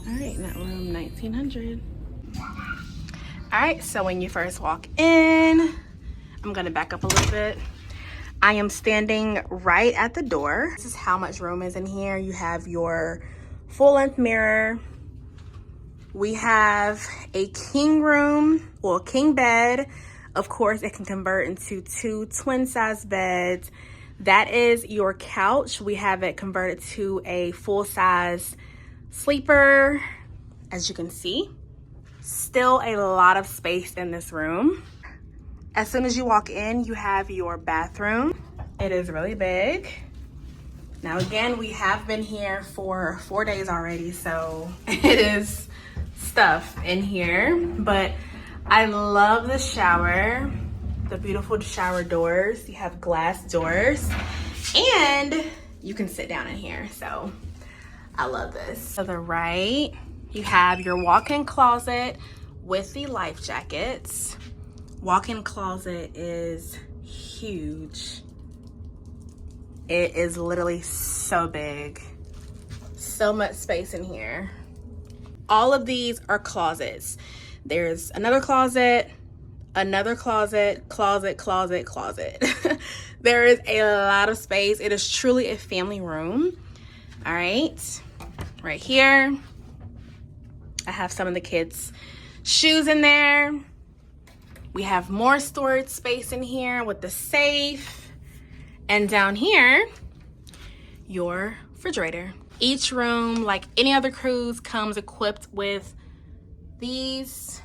All right, that room 1900. All right, so when you first walk in, I'm gonna back up a little bit. I am standing right at the door. This is how much room is in here. You have your full-length mirror. We have a king room, or king bed. Of course, it can convert into 2 twin-size beds. That is your couch. We have it converted to a full-size sleeper, as you can see. Still a lot of space in this room. As soon as you walk in, you have your bathroom. It is really big. Now again, we have been here for 4 days already, so it is stuff in here, but I love the shower, the beautiful shower doors. You have glass doors, and you can sit down in here, so I love this. To the right, you have your walk-in closet with the life jackets. Walk-in closet is huge. It is literally so big. So much space in here. All of these are closets. There's another closet, closet, closet. There is a lot of space. It is truly a family room. All right, right here, I have some of the kids' shoes in there. We have more storage space in here with the safe. And down here, your refrigerator. Each room, like any other cruise, comes equipped with these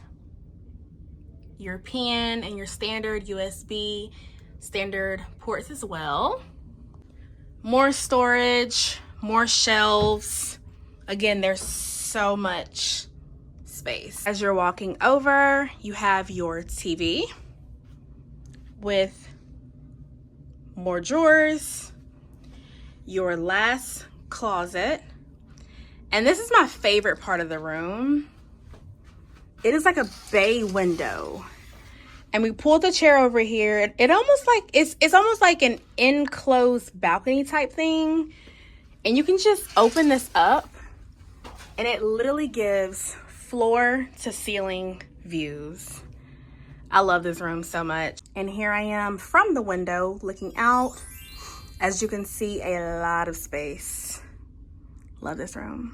European and your standard USB standard ports as well. More storage, more shelves. Again, there's so much space. As you're walking over, you have your TV with more drawers, your last closet, and this is my favorite part of the room. It is like a bay window, and we pulled the chair over here. It almost like it's almost like an enclosed balcony type thing, and you can just open this up, and it literally gives floor to ceiling views. I love this room so much. And here I am from the window looking out. As you can see, a lot of space. Love this room.